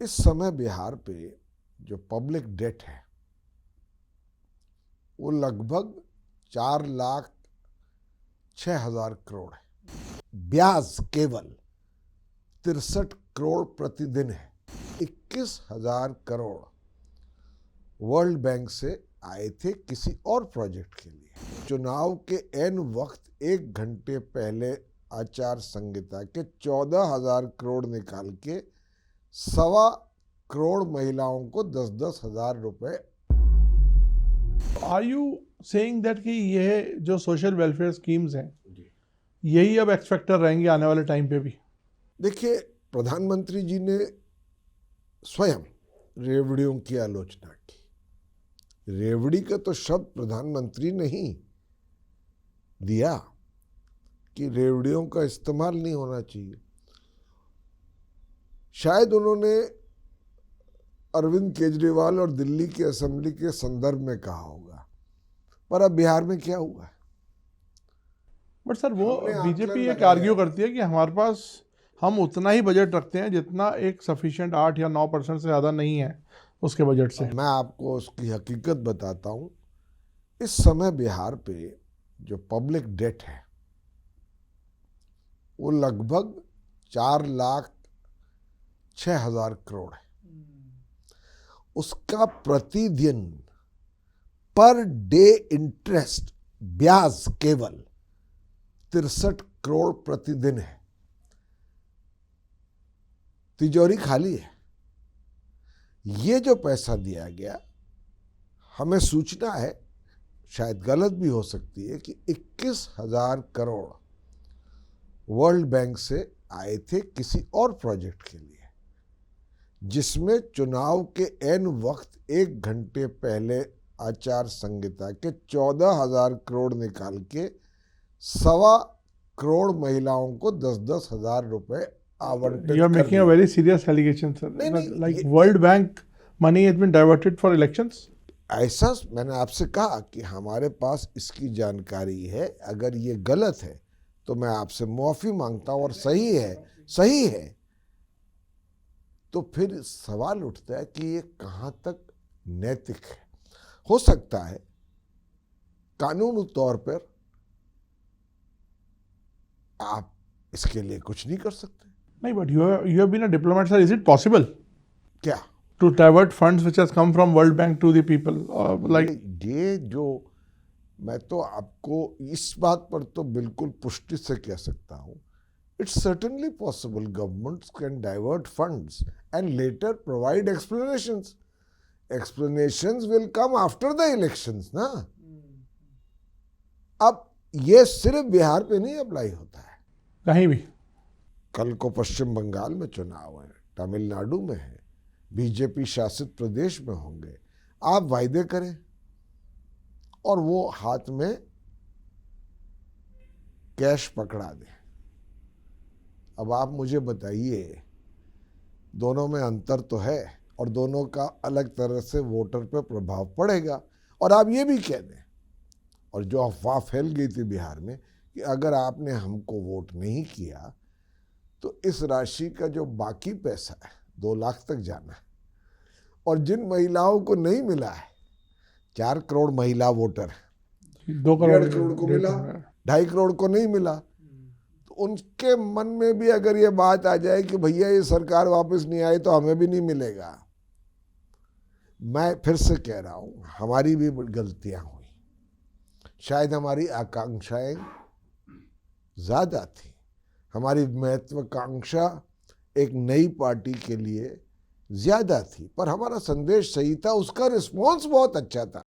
इस समय बिहार पे जो पब्लिक डेट है वो लगभग 4,06,000 करोड़ है। ब्याज केवल 63 करोड़ प्रतिदिन है। 21,000 करोड़ वर्ल्ड बैंक से आए थे किसी और प्रोजेक्ट के लिए। चुनाव के एन वक्त 1 घंटे पहले आचार संहिता के 14,000 करोड़ निकाल के 1.25 करोड़ महिलाओं को 10-10 हजार रुपए। आर यू सेइंग दैट कि ये जो सोशल वेलफेयर स्कीम्स हैं यही अब एक्स फैक्टर रहेंगे आने वाले टाइम पे भी? देखिए, प्रधानमंत्री जी ने स्वयं रेवड़ियों की आलोचना की। रेवड़ी का तो शब्द प्रधानमंत्री ने ही दिया कि रेवड़ियों का इस्तेमाल नहीं होना चाहिए। शायद उन्होंने अरविंद केजरीवाल और दिल्ली की असेंबली के संदर्भ में कहा होगा, पर अब बिहार में क्या हुआ है? बट सर, वो बीजेपी एक आर्ग्यू करती है कि हमारे पास हम उतना ही बजट रखते हैं जितना एक सफिशिएंट 8 या 9% से ज़्यादा नहीं है उसके बजट से। मैं आपको उसकी हकीकत बताता हूँ। इस समय बिहार पे जो पब्लिक डेट है वो लगभग 4,06,000 करोड़ है। उसका प्रतिदिन पर डे इंटरेस्ट ब्याज केवल 63 करोड़ प्रतिदिन है। तिजोरी खाली है। ये जो पैसा दिया गया, हमें सूचना है, शायद गलत भी हो सकती है, कि 21,000 करोड़ वर्ल्ड बैंक से आए थे किसी और प्रोजेक्ट के लिए, जिसमें चुनाव के एन वक्त 1 घंटे पहले आचार संहिता के 14,000 करोड़ निकाल के 1.25 करोड़ महिलाओं को 10-10 हजार रुपए आवंटित। You are making a very serious allegation, sir. Like World Bank money has been diverted for elections. ऐसा मैंने आपसे कहा कि हमारे पास इसकी जानकारी है। अगर ये गलत है तो मैं आपसे माफी मांगता हूं, और सही है तो फिर सवाल उठता है कि ये कहां तक नैतिक है। हो सकता है कानूनी तौर पर आप इसके लिए कुछ नहीं कर सकते। नहीं, but you have been a diplomat, sir. Is it possible क्या to divert funds which has come from World Bank to the people? Like ये जो मैं तो आपको इस बात पर तो बिल्कुल पुष्टि से कह सकता हूँ, it's certainly possible. Governments can divert funds and later provide explanations. Explanations will come after the elections ना। अब ये सिर्फ बिहार पे नहीं अप्लाई होता है, कहीं भी। कल को पश्चिम बंगाल में चुनाव है, तमिलनाडु में है, बीजेपी शासित प्रदेश में होंगे। आप वायदे करें और वो हाथ में कैश पकड़ा दें। अब आप मुझे बताइए, दोनों में अंतर तो है और दोनों का अलग तरह से वोटर पे प्रभाव पड़ेगा। और आप ये भी कह दें, और जो अफवाह फैल गई थी बिहार में कि अगर आपने हमको वोट नहीं किया तो इस राशि का जो बाकी पैसा है 2 लाख तक जाना है। और जिन महिलाओं को नहीं मिला है, 4 करोड़ महिला वोटर है, 2 करोड़ 1.5 करोड़ को मिला, 2.5 करोड़ को नहीं मिला, तो उनके मन में भी अगर ये बात आ जाए कि भैया ये सरकार वापस नहीं आई तो हमें भी नहीं मिलेगा। मैं फिर से कह रहा हूँ, हमारी भी गलतियां हुई। शायद हमारी आकांक्षाएं ज्यादा थी, हमारी महत्वाकांक्षा एक नई पार्टी के लिए ज्यादा थी, पर हमारा संदेश सही था, उसका रिस्पॉन्स बहुत अच्छा था।